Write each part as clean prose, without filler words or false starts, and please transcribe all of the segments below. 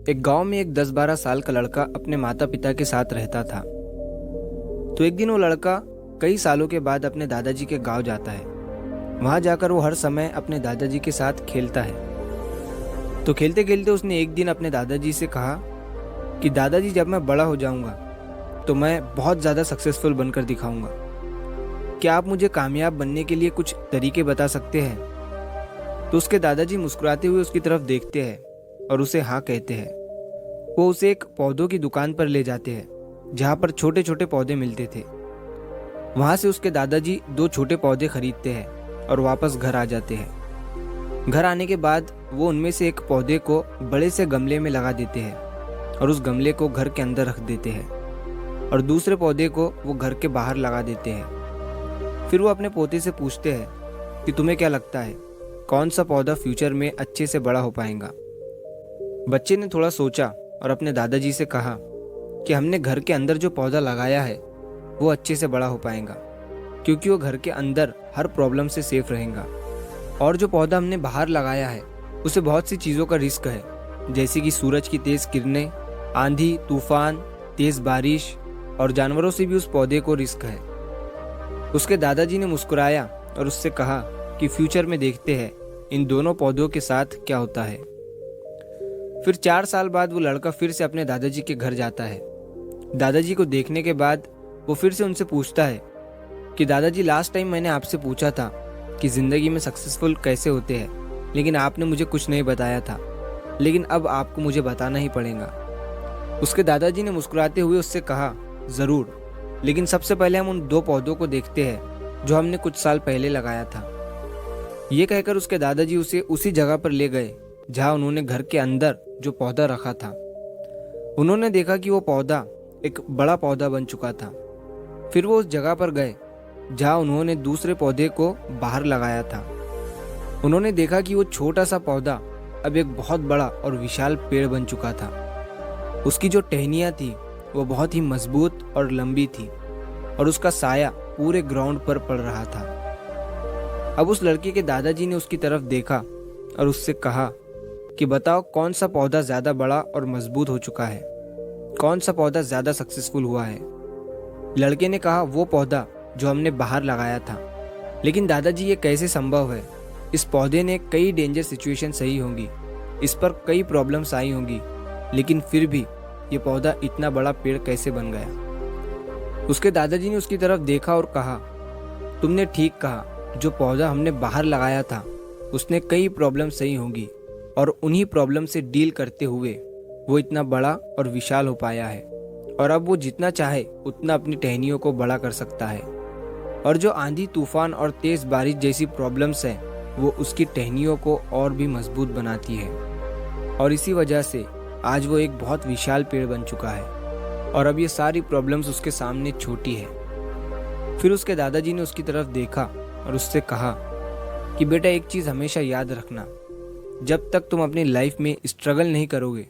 एक गांव में एक 10-12 साल का लड़का अपने माता पिता के साथ रहता था। तो एक दिन वो लड़का कई सालों के बाद अपने दादाजी के गांव जाता है। वहां जाकर वो हर समय अपने दादाजी के साथ खेलता है। तो खेलते खेलते उसने एक दिन अपने दादाजी से कहा कि दादाजी, जब मैं बड़ा हो जाऊंगा तो मैं बहुत ज़्यादा सक्सेसफुल बनकर दिखाऊंगा। क्या आप मुझे कामयाब बनने के लिए कुछ तरीके बता सकते हैं? तो उसके दादाजी मुस्कुराते हुए उसकी तरफ देखते हैं और उसे हाँ कहते हैं। वो उसे एक पौधों की दुकान पर ले जाते हैं जहाँ पर छोटे छोटे पौधे मिलते थे। वहाँ से उसके दादाजी 2 छोटे पौधे खरीदते हैं और वापस घर आ जाते हैं। घर आने के बाद वो उनमें से एक पौधे को बड़े से गमले में लगा देते हैं और उस गमले को घर के अंदर रख देते हैं और दूसरे पौधे को वो घर के बाहर लगा देते हैं। फिर वो अपने पोते से पूछते हैं कि तुम्हें क्या लगता है, कौन सा पौधा फ्यूचर में अच्छे से बड़ा हो पाएगा? बच्चे ने थोड़ा सोचा और अपने दादाजी से कहा कि हमने घर के अंदर जो पौधा लगाया है वो अच्छे से बड़ा हो पाएगा, क्योंकि वो घर के अंदर हर प्रॉब्लम से सेफ रहेगा। और जो पौधा हमने बाहर लगाया है उसे बहुत सी चीज़ों का रिस्क है, जैसे कि सूरज की तेज़ किरणें, आंधी तूफान, तेज़ बारिश और जानवरों से भी उस पौधे को रिस्क है। उसके दादाजी ने मुस्कुराया और उससे कहा कि फ्यूचर में देखते हैं इन दोनों पौधों के साथ क्या होता है। फिर 4 साल बाद वो लड़का फिर से अपने दादाजी के घर जाता है। दादाजी को देखने के बाद वो फिर से उनसे पूछता है कि दादाजी, लास्ट टाइम मैंने आपसे पूछा था कि ज़िंदगी में सक्सेसफुल कैसे होते हैं, लेकिन आपने मुझे कुछ नहीं बताया था, लेकिन अब आपको मुझे बताना ही पड़ेगा। उसके दादाजी ने मुस्कुराते हुए उससे कहा, ज़रूर, लेकिन सबसे पहले हम उन 2 पौधों को देखते हैं जो हमने कुछ साल पहले लगाया था। ये कहकर उसके दादाजी उसे उसी जगह पर ले गए जहाँ उन्होंने घर के अंदर जो पौधा रखा था। उन्होंने देखा कि वो पौधा एक बड़ा पौधा बन चुका था। फिर वो उस जगह पर गए जहाँ उन्होंने दूसरे पौधे को बाहर लगाया था। उन्होंने देखा कि वो छोटा सा पौधा अब एक बहुत बड़ा और विशाल पेड़ बन चुका था। उसकी जो टहनियाँ थी वो बहुत ही मजबूत और लंबी थी और उसका साया पूरे ग्राउंड पर पड़ रहा था। अब उस लड़के के दादाजी ने उसकी तरफ देखा और उससे कहा कि बताओ, कौन सा पौधा ज़्यादा बड़ा और मजबूत हो चुका है, कौन सा पौधा ज़्यादा सक्सेसफुल हुआ है? लड़के ने कहा, वो पौधा जो हमने बाहर लगाया था। लेकिन दादाजी, ये कैसे संभव है? इस पौधे ने कई डेंजर सिचुएशन सही होंगी, इस पर कई प्रॉब्लम्स आई होंगी, लेकिन फिर भी ये पौधा इतना बड़ा पेड़ कैसे बन गया? उसके दादाजी ने उसकी तरफ देखा और कहा, तुमने ठीक कहा, जो पौधा हमने बाहर लगाया था उसने कई प्रॉब्लम सही होंगी और उन्हीं प्रॉब्लम से डील करते हुए वो इतना बड़ा और विशाल हो पाया है। और अब वो जितना चाहे उतना अपनी टहनियों को बड़ा कर सकता है। और जो आंधी तूफान और तेज़ बारिश जैसी प्रॉब्लम्स हैं वो उसकी टहनियों को और भी मजबूत बनाती है। और इसी वजह से आज वो एक बहुत विशाल पेड़ बन चुका है और अब ये सारी प्रॉब्लम्स उसके सामने छोटी है। फिर उसके दादाजी ने उसकी तरफ देखा और उससे कहा कि बेटा, एक चीज़ हमेशा याद रखना, जब तक तुम अपनी लाइफ में स्ट्रगल नहीं करोगे,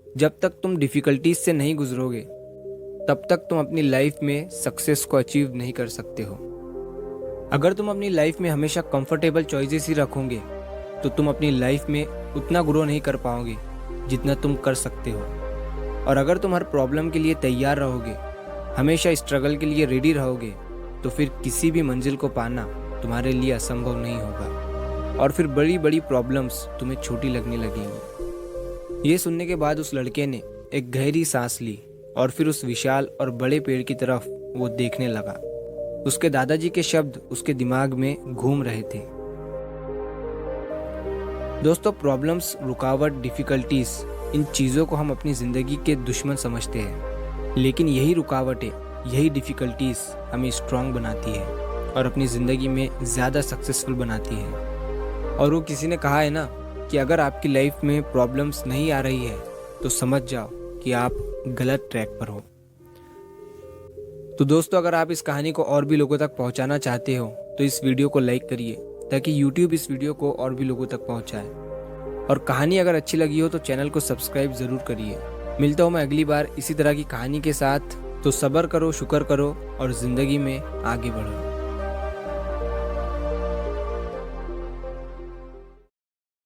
जब तक तुम डिफ़िकल्टीज से नहीं गुजरोगे, तब तक तुम अपनी लाइफ में सक्सेस को अचीव नहीं कर सकते हो। अगर तुम अपनी लाइफ में हमेशा कंफर्टेबल चॉइसेस ही रखोगे तो तुम अपनी लाइफ में उतना ग्रो नहीं कर पाओगे जितना तुम कर सकते हो। और अगर तुम हर प्रॉब्लम के लिए तैयार रहोगे, हमेशा स्ट्रगल के लिए रेडी रहोगे, तो फिर किसी भी मंजिल को पाना तुम्हारे लिए असंभव नहीं होगा और फिर बड़ी बड़ी प्रॉब्लम्स तुम्हें छोटी लगने लगेंगी। ये सुनने के बाद उस लड़के ने एक गहरी सांस ली और फिर उस विशाल और बड़े पेड़ की तरफ वो देखने लगा। उसके दादाजी के शब्द उसके दिमाग में घूम रहे थे। दोस्तों, प्रॉब्लम्स, रुकावट, डिफिकल्टीज, इन चीज़ों को हम अपनी ज़िंदगी के दुश्मन समझते हैं, लेकिन यही रुकावटें, यही डिफिकल्टीज हमें स्ट्रांग बनाती है और अपनी ज़िंदगी में ज़्यादा सक्सेसफुल बनाती है। और वो किसी ने कहा है ना कि अगर आपकी लाइफ में प्रॉब्लम्स नहीं आ रही है तो समझ जाओ कि आप गलत ट्रैक पर हो। तो दोस्तों, अगर आप इस कहानी को और भी लोगों तक पहुंचाना चाहते हो तो इस वीडियो को लाइक करिए ताकि YouTube इस वीडियो को और भी लोगों तक पहुंचाए। और कहानी अगर अच्छी लगी हो तो चैनल को सब्सक्राइब ज़रूर करिए। मिलता हूँ मैं अगली बार इसी तरह की कहानी के साथ। तो सब्र करो, शुक्र करो और ज़िंदगी में आगे बढ़ो।